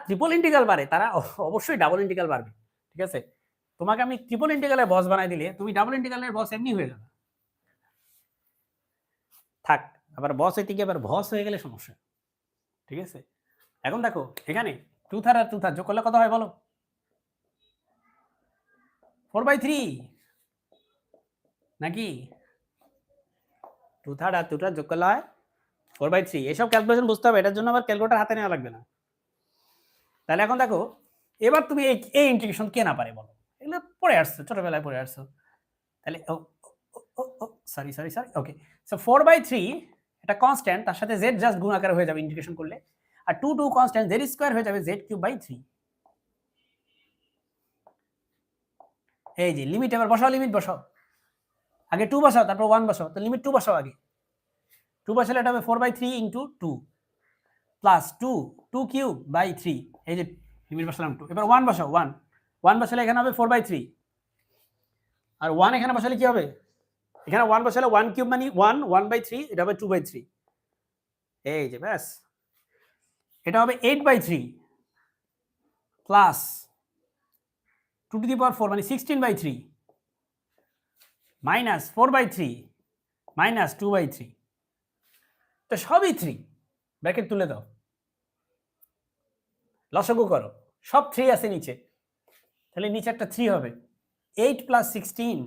Triple integral পারে তারা অবশ্যই ডাবল ইন্টিগ্রাল পারবে, ঠিক আছে? তোমাকে আমি ট্রিপল ইন্টিগ্রালের বস বানাই দিলে তুমি ডাবল ইন্টিগ্রালের বস এমনি হয়ে যাবে। থাক, আবার বস হইতে গিয়ে আবার ভস হয়ে গেলে সমস্যা, ঠিক আছে? এখন দেখো এখানে 2 আর 2 যোগ করলে কত হয় বলো? 4/3 নাকি? 2 আর 2 যোগ করলে হয় 4/3। এসব ক্যালকুলেশন বুঝতে হবে, এটার জন্য আবার ক্যালকুলেটর হাতে নেওয়া লাগবে না। তাহলে এখন দেখো, এবার তুমি এই ইন্টিগ্রেশন কে না পারে বলো? এগুলো পড়ে আসছো, ছোটবেলায় পড়ে আসছো। তাহলে sorry sorry sorry okay, so 4/3 এটা কনস্ট্যান্ট, তার সাথে z জাস্ট গুণ আকারে হয়ে যাবে ইন্টিগ্রেশন করলে, আর 2 কনস্ট্যান্ট, z স্কয়ার হয়ে যাবে z³/3। এই যে লিমিট, এবার বসাও, লিমিট বসাও, আগে 2 বসাও তারপর 1 বসাও, তো লিমিট 2 বসাও আগে। 2 বসালে এটা হবে 4/3 * 2 প্লাস 2³/3, এই যে লিমিট বসালাম 2, এবার 1 বসাও, 1 বসালে এখানে হবে 4/3, আর 1 এখানে বসালে কি হবে? এখানে 1 বসালে 1³ মানে 1/3, এটা হবে 2/3, এই যে ব্যাস। এটা হবে 8/3 প্লাস 2⁴ মানে 16/3 মাইনাস 4/3 মাইনাস 2/3, তো সবই 3, ব্র্যাকেট তুলে দাও, লসাগু করো, সব 3 আছে নিচে, তাহলে নিচে একটা 3 হবে। 8 + 16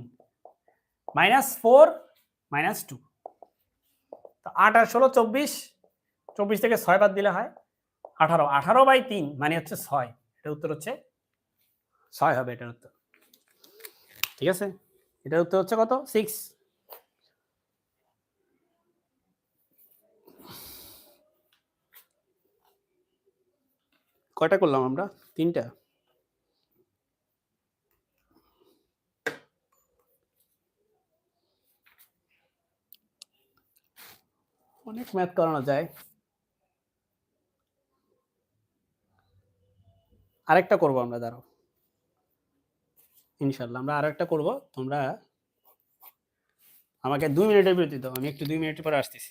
-4 -2, তো 8 আর 16 24, 24 থেকে 6 বাদ দিলে হয় 18, 18/3 মানে হচ্ছে 6, এটার উত্তর হচ্ছে 6 হবে এটার উত্তর, ঠিক আছে? এটার উত্তর হচ্ছে কত? 6। কয়টা করলাম আমরা? 3টা। অনেক ম্যাথ করানো যায়, আরেকটা করব আমরা, দাঁড়াও, ইনশাল্লাহ আমরা আরেকটা করব। তোমরা আমাকে 2 মিনিটের বিরতি দাও, আমি একটু 2 মিনিট পরে আসতেছি।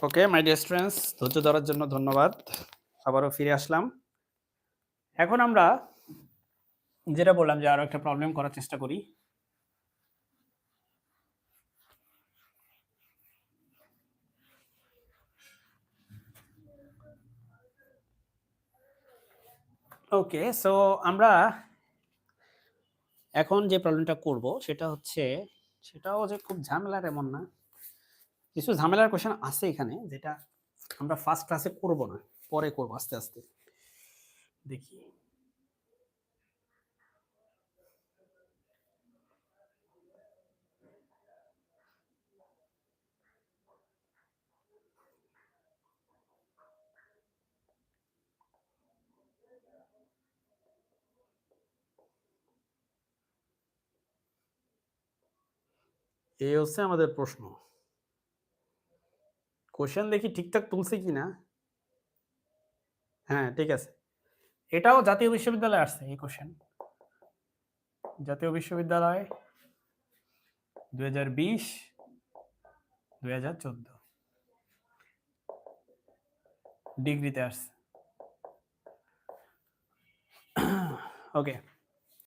ওকে মাই ডিয়ার স্টুডেন্টস, ধৈর্য ধরার জন্য ধন্যবাদ, আবারও ফিরে আসলাম। এখন আমরা যেটা বললাম যে আরো একটা প্রবলেম করার চেষ্টা করি। ওকে, সো আমরা এখন যে প্রবলেমটা করব সেটা হচ্ছে, সেটাও যে খুব ঝামেলার এমন না, কিছু ঝামেলার কোশ্চেন আছে এখানে যেটা আমরা ফার্স্ট ক্লাসে করব না, পরে করব আস্তে আস্তে। দেখি এই হচ্ছে আমাদের প্রশ্ন। কোশ্চেন দেখি ঠিকঠাক তুলছে কিনা। হ্যাঁ ঠিক আছে, এটাও জাতীয় বিশ্ববিদ্যালয়ে আসছে এই কোশ্চেন, জাতীয় বিশ্ববিদ্যালয় 2020 2014 ডিগ্রিতে আসছে। ওকে